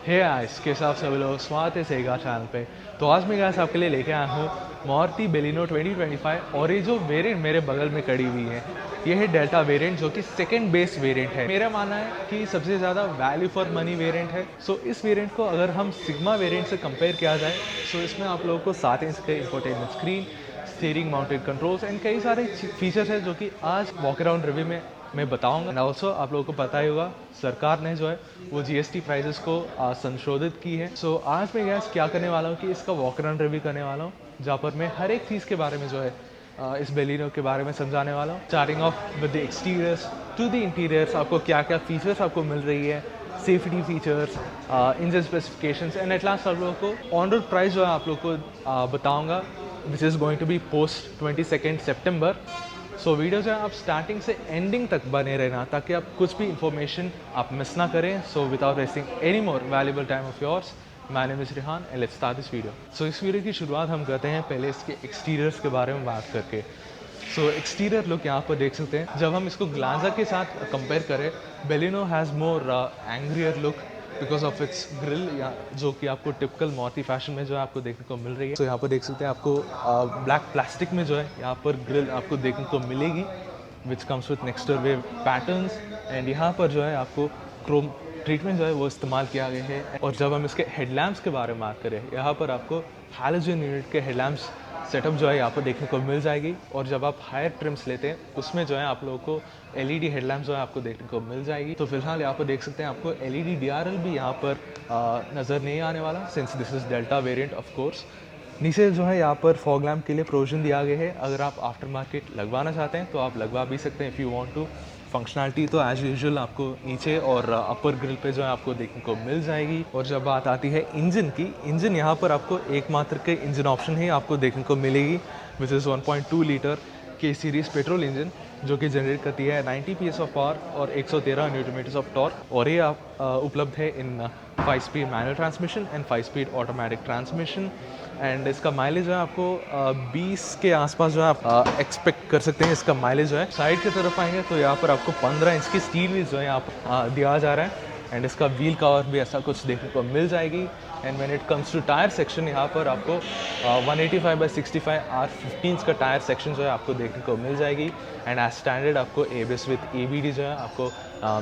Hey guys, कैसे आप सभी लोग, स्वागत है सेगा चैनल पे। तो आज मैं गाइस आपके लिए लेके आया हूँ मारुति बेलिनो 2025 और ये जो वेरिएंट मेरे बगल में खड़ी हुई है ये है डेल्टा वेरिएंट, जो कि सेकंड बेस वेरिएंट है। मेरा मानना है कि सबसे ज़्यादा वैल्यू फॉर मनी वेरिएंट है। सो इस वेरिएंट को अगर हम सिग्मा वेरिएंट से कंपेयर किया जाए तो इसमें आप लोगों को 7 इंच का infotainment screen, steering mounted controls and कई सारे फीचर्स हैं जो कि आज वॉक अराउंड रिव्यू में मैं बताऊंगा। एंड ऑल्सो आप लोगों को पता ही होगा सरकार ने जो है वो जीएसटी प्राइसेस को संशोधित की है। सो आज मैं गैस क्या करने वाला हूँ कि इसका वॉक अराउंड रिव्यू करने वाला हूँ, जहाँ पर मैं हर एक चीज़ के बारे में जो है इस बेलिनो के बारे में समझाने वाला हूँ। Starting off with the exteriors to the interiors, आपको क्या क्या फीचर्स आपको मिल रही है, safety features, engine specifications and at last आप लोगों को ऑन रोड प्राइस जो है आप लोग को बताऊँगा, which is going to be post 22 सितंबर। सो वीडियो जो है आप स्टार्टिंग से एंडिंग तक बने रहना ताकि आप कुछ भी इंफॉर्मेशन आप मिस ना करें। So without wasting any more valuable time of yours, my name is Rihan and let's start this video. So इस वीडियो की शुरुआत हम करते हैं पहले इसके एक्सटीरियर्स के बारे में बात करके। सो एक्सटीरियर लुक यहाँ पर देख सकते हैं। जब हम इसको ग्लांजा के साथ कंपेयर करें, Baleno has more angrier look because of its grille, या जो कि आपको टिपिकल मारुति फैशन में जो है आपको देखने को मिल रही है। तो यहाँ पर देख सकते हैं आपको ब्लैक प्लास्टिक में जो है यहाँ पर ग्रिल आपको देखने को मिलेगी, which comes with Nexa wave patterns. And यहाँ पर जो है आपको क्रोम ट्रीटमेंट जो है वो इस्तेमाल किया गया है। और जब हम इसके हेडलैम्प्स के बारे में बात करें, यहाँ पर आपको हैलोजन यूनिट के हेडलैम्प्स सेटअप जो है यहाँ पर देखने को मिल जाएगी। और जब आप हायर ट्रिम्स लेते हैं उसमें जो है आप लोगों को एलईडी हेडलैम्प जो है आपको देखने को मिल जाएगी। तो फिलहाल यहाँ पर देख सकते हैं आपको एलईडी डीआरएल भी यहाँ पर नज़र नहीं आने वाला, since this is Delta variant of course. नीचे जो है यहाँ पर फॉग लैम्प के लिए प्रोविजन दिया गया है। अगर आप आफ्टर मार्केट लगवाना चाहते हैं तो आप लगवा भी सकते हैं if you want to. Functionality तो एज यूजुअल आपको नीचे और अपर ग्रिल पे जो है आपको देखने को मिल जाएगी। और जब बात आती है इंजन की, इंजन यहाँ पर आपको एकमात्र के इंजन ऑप्शन ही आपको देखने को मिलेगी, विच इज़ 1.2 लीटर के सीरीज़ पेट्रोल इंजन, जो कि जनरेट करती है 90 पीएस ऑफ पावर और 113 न्यूटन मीटर्स ऑफ टॉर्क। और ये आप उपलब्ध है इन 5 speed manual transmission and 5 speed automatic transmission. And इसका माइलेज जो है आपको 20 के आसपास जो है आप एक्सपेक्ट कर सकते हैं इसका माइलेज जो है। साइड की तरफ आएंगे तो यहाँ पर आपको 15 इंच की स्टील व्हील जो है यहाँ पर दिया जा रहा है। एंड इसका व्हील कवर भी ऐसा कुछ देखने को मिल जाएगी। And when it comes to tyre section, यहाँ पर आपको 185/65 R15 का टायर सेक्शन जो है आपको देखने को मिल जाएगी। एंड एज स्टैंडर्ड आपको एबीएस विथ एबीडी जो है आपको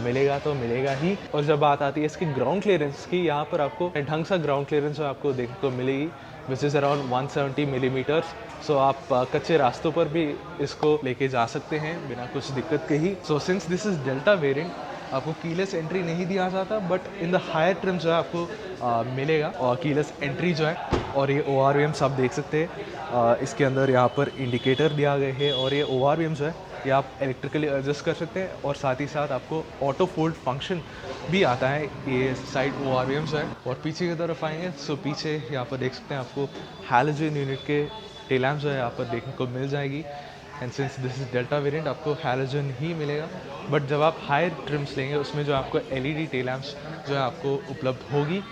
मिलेगा तो मिलेगा ही। और जब बात आती है इसकी ग्राउंड क्लियरेंस की, यहाँ पर आपको ढंग सा ग्राउंड क्लियरेंस जो आपको देखने को मिलेगी, विच इज़ अराउंड 170 मिलीमीटर्स। सो आप कच्चे रास्तों पर भी इसको लेके जा सकते हैं बिना कुछ दिक्कत के ही। So since this is Delta variant, आपको कीलेस एंट्री नहीं दिया जाता, but in the higher trim जो है आपको मिलेगा और कीलेस एंट्री जो है। और ये ORVMs आप देख सकते हैं, इसके अंदर यहाँ पर इंडिकेटर दिया गया है। और ये ORVM जो है ये आप इलेक्ट्रिकली एडजस्ट कर सकते हैं। और साथ ही साथ आपको ऑटो फोल्ड फंक्शन भी आता है ये साइड ORVM जो है। और पीछे की तरफ आएंगे सो पीछे यहाँ पर देख सकते हैं आपको हैलोजन यूनिट के टेल लैम्प जो है यहाँ पर देखने को मिल जाएगी। And since this is delta variant आपको हैलोजन ही मिलेगा, बट जब आप हायर ट्रिम्स लेंगे उसमें जो आपको एलईडी टेल लैम्प्स जो है आपको उपलब्ध होगी।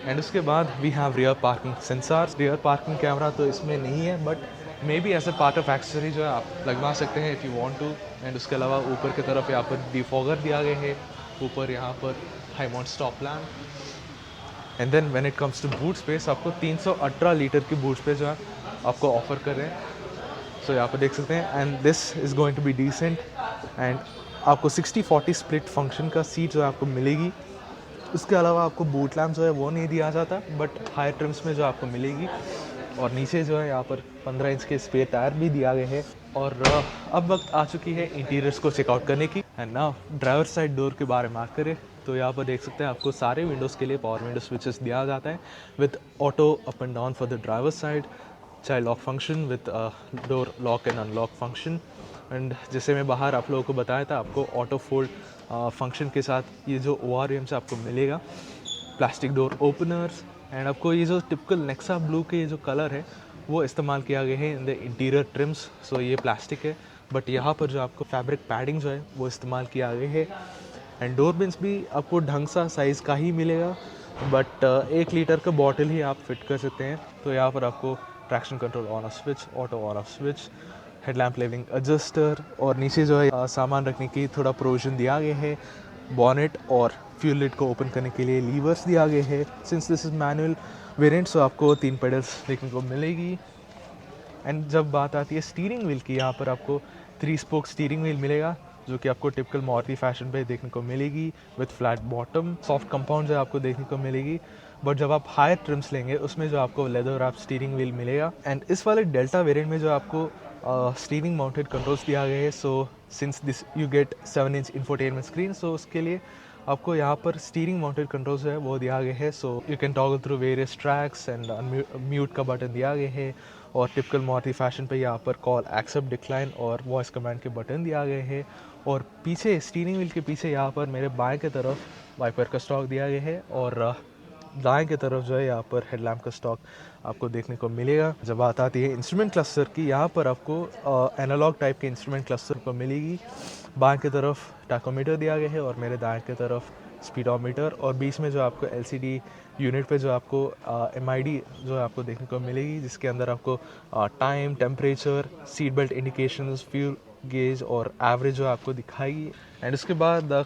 एंड उसके बाद we have rear parking sensors. Rear parking camera तो इसमें नहीं है, but may be as a part of accessory जो है आप लगवा सकते हैं if you want to. And उसके अलावा ऊपर की तरफ यहाँ पर डिफॉगर दिया गया है, ऊपर यहाँ पर high mount stop lamp. And then when it comes to boot space, आपको 318 लीटर की बूट स्पेस जो है आपको ऑफर कर रहे हैं। सो यहाँ पर देख सकते हैं। And this is going to be decent. And आपको 60-40 स्प्लिट फंक्शन का सीट जो है आपको मिलेगी। उसके अलावा आपको बूट लैम्प जो है वो नहीं दिया जाता, बट हायर ट्रिम्स में जो आपको मिलेगी। और नीचे जो है यहाँ पर 15 इंच के स्पेयर टायर भी दिया गया है। और अब वक्त आ चुकी है इंटीरियर्स को चेकआउट करने की। And now driver side door के बारे में बात करें तो यहाँ पर देख सकते हैं आपको सारे विंडोज़ के लिए पावर विंडो स्विचेस दिया जाता है with auto up and down for the driver side, child lock function with door lock and unlock function. And जैसे मैं बाहर आप लोगों को बताया था, आपको ऑटो फोल्ड फंक्शन के साथ ये जो ORVM से आपको मिलेगा, प्लास्टिक डोर ओपनर्स। एंड आपको ये जो टिपिकल नेक्सा ब्लू के ये जो कलर है वो इस्तेमाल किया गया है इन द इंटीरियर ट्रिम्स। सो ये प्लास्टिक है, बट यहाँ पर जो आपको फैब्रिक पैडिंग जो है वो इस्तेमाल किया गया है। एंड डोर बिन्स भी आपको ढंग सा साइज़ का ही मिलेगा, बट 1 लीटर का बॉटल ही आप फिट कर सकते हैं। तो यहाँ पर आपको traction control on off switch, auto on off switch, headlamp levelling adjuster. और नीचे जो है सामान रखने की थोड़ा प्रोविजन दिया गया है। बॉनेट और फ्यूल लिड को ओपन करने के लिए लीवर्स दिया गए हैं। Since this is manual variant, so आपको 3 पेडल्स देखने को मिलेगी। एंड जब बात आती है स्टीयरिंग व्हील की, यहाँ पर आपको 3 स्पोक स्टीयरिंग व्हील मिलेगा, जो कि आपको टिपिकल मारुति फैशन पे देखने को मिलेगी, with flat bottom. Soft compound जो आपको देखने को मिलेगी। बट जब आप हायर ट्रिम्स लेंगे उसमें जो आपको लेदर रैप स्टीयरिंग व्हील मिलेगा। एंड इस वाले डेल्टा वेरिएंट में जो आपको स्टीयरिंग माउंटेड कंट्रोल्स दिया गया है, so since this you get 7-inch infotainment screen, so उसके लिए आपको यहाँ पर स्टीयरिंग माउंटेड कंट्रोल्स जो है वो दिया गया है। So you can toggle through various tracks and mute का बटन दिया गया है। और टिपिकल मारुति फैशन पे यहाँ पर कॉल, एक्सेप्ट, डिक्लाइन और वॉइस कमांड के बटन दिया गए हैं। और पीछे स्टीयरिंग व्हील के पीछे यहाँ पर मेरे बाएं की तरफ वाइपर का स्टॉक दिया गया है, और दाएं की तरफ जो है यहाँ पर हेडलैम्प का स्टॉक आपको देखने को मिलेगा। जब बात आती है इंस्ट्रूमेंट क्लस्टर की, यहाँ पर आपको एनालॉग टाइप के इंस्ट्रूमेंट क्लस्टर को मिलेगी। बाएं की तरफ टैकोमीटर दिया गया है और मेरे दाएं की तरफ स्पीडोमीटर, और बीच में जो आपको एलसीडी यूनिट पे जो आपको एमआईडी जो है आपको देखने को मिलेगी, जिसके अंदर आपको time, temperature, seat belt indications, fuel gauge और एवरेज जो आपको दिखाएगी। एंड उसके बाद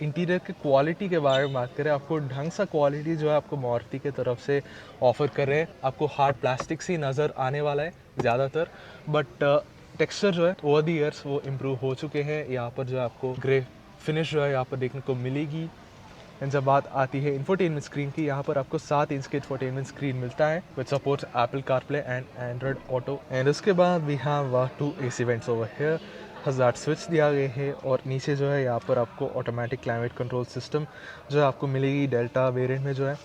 इंटीरियर की क्वालिटी के बारे में बात करें, आपको ढंग सा क्वालिटी जो है आपको मारुति की तरफ से ऑफर कर रहे हैं। आपको हार्ड प्लास्टिक से नज़र आने वाला है ज़्यादातर, बट टेक्सचर जो है ओवर द ईयर्स वो इम्प्रूव हो चुके हैं। यहाँ पर जो आपको ग्रे फिनिश जो है यहाँ पर देखने को मिलेगी। एंड जब बात आती है इंफोटेनमेंट स्क्रीन की, यहाँ पर आपको 7 इंच के इंफोटेनमेंट स्क्रीन मिलता है which supports Apple CarPlay and Android Auto. And उसके बाद we have 2 AC vents over here, hazard switch दिया गया है, और नीचे जो है यहाँ पर आपको ऑटोमेटिक क्लाइमेट कंट्रोल सिस्टम जो है आपको मिलेगी डेल्टा वेरिएंट में जो है।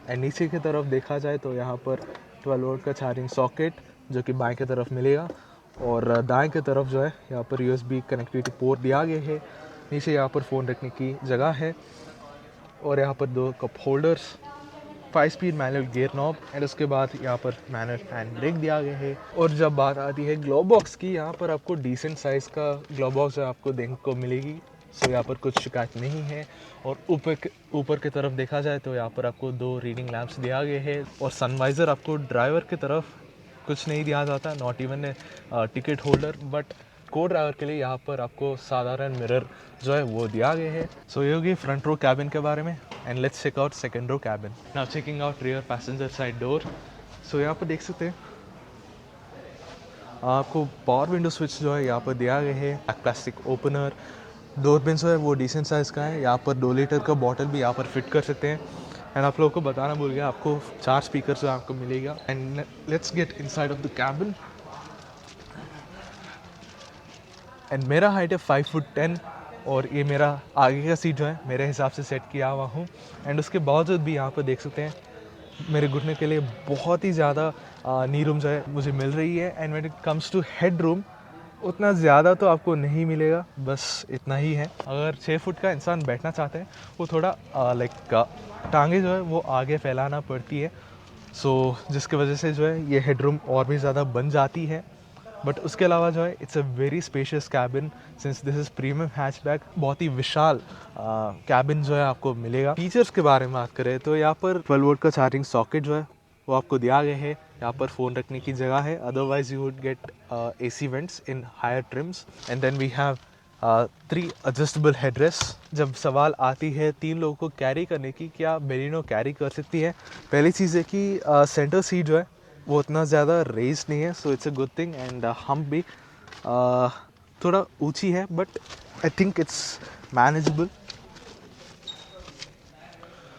एंड नीचे की तरफ देखा जाए तो यहाँ पर 12 वोल्ट का चार्जिंग सॉकेट जो कि बाएं की तरफ मिलेगा, और दाएं की तरफ जो है यहाँ पर USB कनेक्टिविटी पोर्ट दिया गया है। नीचे यहाँ पर फ़ोन रखने की जगह है, और यहाँ पर 2 cup holders, 5 speed manual gear knob, and उसके बाद यहाँ पर मैनुअल हैंड ब्रेक दिया गया है। और जब बात आती है ग्लोव बॉक्स की, यहाँ पर आपको डिसेंट साइज़ का ग्लोव बॉक्स आपको देखने को मिलेगी। सो यहाँ पर कुछ शिकायत नहीं है। और ऊपर की तरफ देखा जाए तो यहाँ पर आपको 2 रीडिंग लैंप्स दिया गए हैं, और सनवाइज़र आपको ड्राइवर की तरफ कुछ नहीं दिया जाता, not even ticket holder, but को ड्राइवर के लिए यहाँ पर आपको साधारण मिरर जो है वो दिया गया है। सो ये होगी फ्रंट रो कैबिन के बारे में। And let's check out second row cabin. Now checking out rear passenger side door. So यहाँ पर देख सकते हैं आपको पावर विंडो स्विच जो है यहाँ पर दिया गया है, back plastic opener, door pin जो है वो डिसेंट साइज़ का है। यहाँ पर 2 लीटर का बॉटल भी यहाँ पर फिट कर सकते हैं। एंड आप लोगों को बताना भूल गया, आपको 4 स्पीकर जो आपको मिलेगा। And let's get inside of the cabin. And मेरा हाइट है 5'10", और ये मेरा आगे का सीट जो है मेरे हिसाब से सेट किया हुआ हूँ। एंड उसके बावजूद भी यहाँ पर देख सकते हैं मेरे घुटने के लिए बहुत ही ज़्यादा नी रूम जो है मुझे मिल रही है। And when it comes to head room, उतना ज़्यादा तो आपको नहीं मिलेगा, बस इतना ही है। अगर 6 फुट का इंसान बैठना चाहते हैं, वो थोड़ा टांगे जो है वो आगे फैलाना पड़ती है, सो जिसकी वजह से जो है ये हेड रूम और भी ज़्यादा बन जाती है। बट उसके अलावा जो है it's a very spacious cabin, since this is premium hatchback, बहुत ही विशाल कैबिन जो है आपको मिलेगा। फीचर्स के बारे में बात करें तो यहाँ पर 12 वोल्ट का चार्जिंग सॉकेट जो है वो आपको दिया गया है। यहाँ पर फ़ोन रखने की जगह है, otherwise you would get AC vents in higher trims. And then we have 3 adjustable headrest. जब सवाल आती है 3 लोगों को कैरी करने की, क्या बेलिनो कैरी कर सकती है, पहली चीज़ है कि सेंटर सीट जो है वो उतना ज़्यादा रेज नहीं है, so it's a good thing. And हम भी थोड़ा ऊंची है, but I think it's manageable.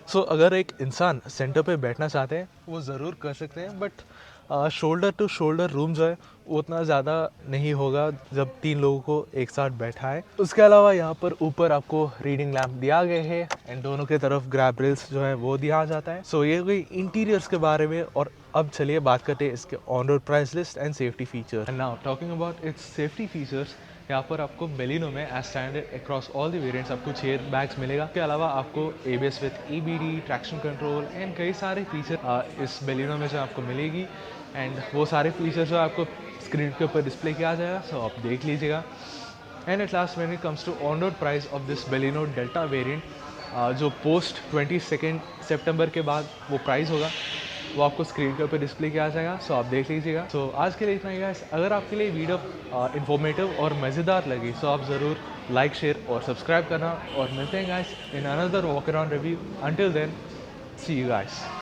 So अगर एक इंसान सेंटर पे बैठना चाहते हैं वो ज़रूर कर सकते हैं, but shoulder to shoulder room जो है वो उतना ज़्यादा नहीं होगा जब 3 लोगों को एक साथ बैठा है। उसके अलावा यहाँ पर ऊपर आपको रीडिंग लैम्प दिया गया है, एंड दोनों के तरफ ग्रैब रेल्स जो है वो दिया जाता है। सो ये कोई इंटीरियर्स के बारे में। और अब चलिए बात करते हैं इसके on road price list and safety features. And now talking about its safety features, यहाँ पर आपको बेलिनो में as standard across all the variants आपको चेयर बैग्स मिलेगा। इसके अलावा आपको ABS with EBD, traction control and कई सारे फीचर इस बेलिनो में जो आपको मिलेगी। एंड वो सारे फीचर्स जो आपको स्क्रीन के ऊपर डिस्प्ले किया जाएगा, सो आप देख लीजिएगा। And at last when it comes to on road price of this Baleno Delta variant, जो पोस्ट 22 सितंबर के बाद वो प्राइस होगा, वो आपको स्क्रीन के ऊपर डिस्प्ले किया जाएगा, सो आप देख लीजिएगा। सो आज के लिए इतना ही गाइस। अगर आपके लिए वीडियो इन्फॉर्मेटिव और मज़ेदार लगी सो आप ज़रूर लाइक, शेयर और सब्सक्राइब करना, और मिलते हैं guys in another walk around review. Until then, see you guys.